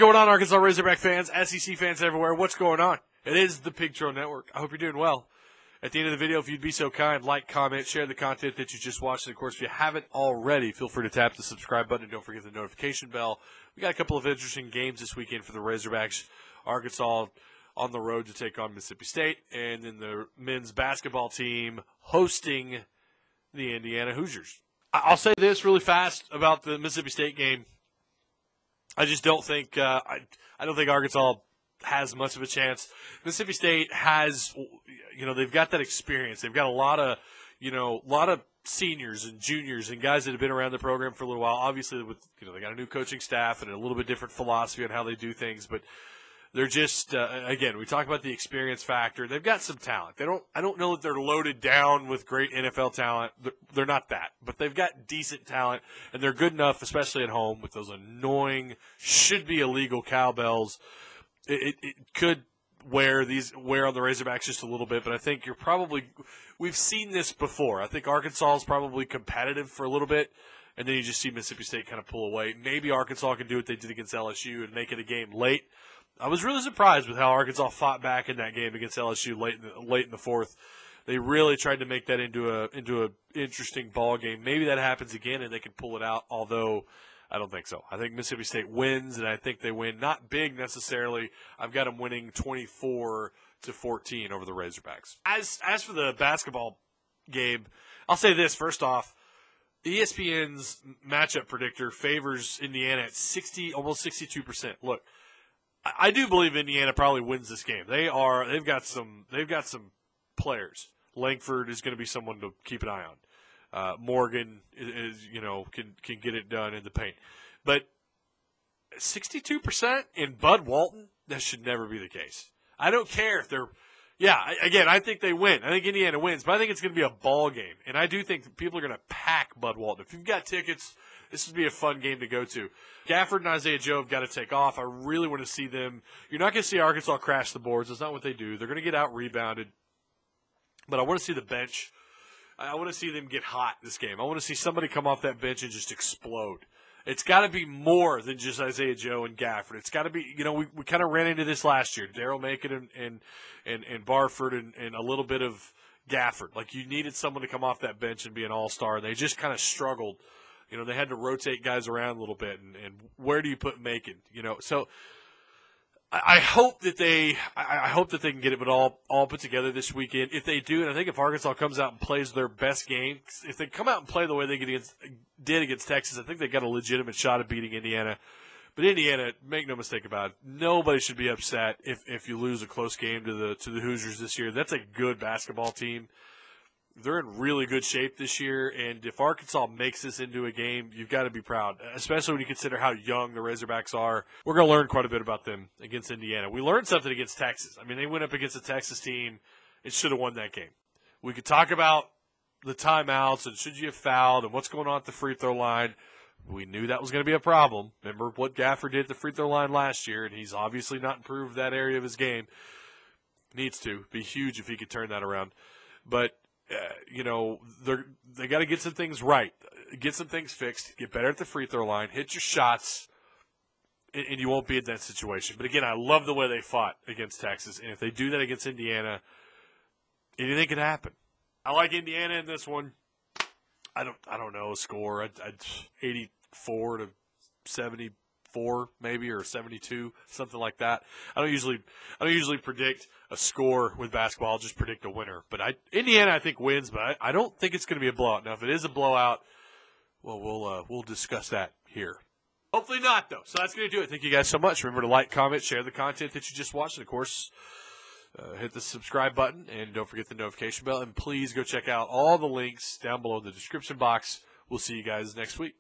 going on, Arkansas Razorback fans, SEC fans everywhere? What's going on? It is the Pig Trail Network. I hope you're doing well. At the end of the video, if you'd be so kind, like, comment, share the content that you just watched. And, of course, if you haven't already, feel free to tap the subscribe button and don't forget the notification bell. We got a couple of interesting games this weekend for the Razorbacks. Arkansas on the road to take on Mississippi State, and then the men's basketball team hosting the Indiana Hoosiers. I'll say this really fast about the Mississippi State game. I just don't think I don't think Arkansas has much of a chance. Mississippi State has, they've got that experience. They've got a lot of seniors and juniors and guys that have been around the program for a little while. Obviously, with they got a new coaching staff and a little bit different philosophy on how they do things, but they're just again, we talk about the experience factor. They've got some talent. I don't know that they're loaded down with great NFL talent. They're not that, but they've got decent talent, and they're good enough, especially at home with those annoying, should be illegal cowbells. It could wear on the Razorbacks just a little bit, but I think we've seen this before. I think Arkansas is probably competitive for a little bit, and then you just see Mississippi State kind of pull away. Maybe Arkansas can do what they did against LSU and make it a game late. I was really surprised with how Arkansas fought back in that game against LSU late in the fourth. They really tried to make that into a interesting ball game. Maybe that happens again and they can pull it out, although I don't think so. I think Mississippi State wins, and I think they win not big necessarily. I've got them winning 24-14 over the Razorbacks. As for the basketball game, I'll say this first off. ESPN's matchup predictor favors Indiana at almost 62%. Look, I do believe Indiana probably wins this game. They've got some players. Langford is going to be someone to keep an eye on. Morgan is can get it done in the paint. But 62% in Bud Walton, that should never be the case. I don't care if they're I think they win. I think Indiana wins, but I think it's going to be a ball game. And I do think people are going to pack Bud Walton. If you've got tickets, this would be a fun game to go to. Gafford and Isaiah Joe have got to take off. I really want to see them. You're not going to see Arkansas crash the boards. That's not what they do. They're going to get out-rebounded. But I want to see the bench. I want to see them get hot this game. I want to see somebody come off that bench and just explode. It's got to be more than just Isaiah Joe and Gafford. It's got to be, we kind of ran into this last year. Daryl Macon and Barford and a little bit of Gafford. Like, you needed someone to come off that bench and be an all-star. And they just kind of struggled. They had to rotate guys around a little bit. And where do you put Macon? So I hope that they can get it all put together this weekend. If they do, and I think if Arkansas comes out and plays their best game, if they come out and play the way they did against Texas, I think they got a legitimate shot at beating Indiana. But Indiana, make no mistake about it, nobody should be upset if you lose a close game to the Hoosiers this year. That's a good basketball team. They're in really good shape this year, and if Arkansas makes this into a game, you've got to be proud, especially when you consider how young the Razorbacks are. We're going to learn quite a bit about them against Indiana. We learned something against Texas. I mean, they went up against a Texas team and should have won that game. We could talk about the timeouts and should you have fouled and what's going on at the free throw line. We knew that was going to be a problem. Remember what Gafford did at the free throw line last year, and he's obviously not improved that area of his game. Needs to. Be huge if he could turn that around. But they got to get some things right, get some things fixed, get better at the free throw line, hit your shots, and you won't be in that situation. But again, I love the way they fought against Texas, and if they do that against Indiana, anything can happen. I like Indiana in this one. I don't know a score. I'd 84-74 maybe, or 72, something like that. I don't usually predict a score with basketball. I'll just predict a winner. But Indiana, I think, wins, but I don't think it's going to be a blowout. Now, if it is a blowout, well, we'll discuss that here. Hopefully not, though. So that's going to do it. Thank you guys so much. Remember to like, comment, share the content that you just watched, and, of course, hit the subscribe button, and don't forget the notification bell. And please go check out all the links down below in the description box. We'll see you guys next week.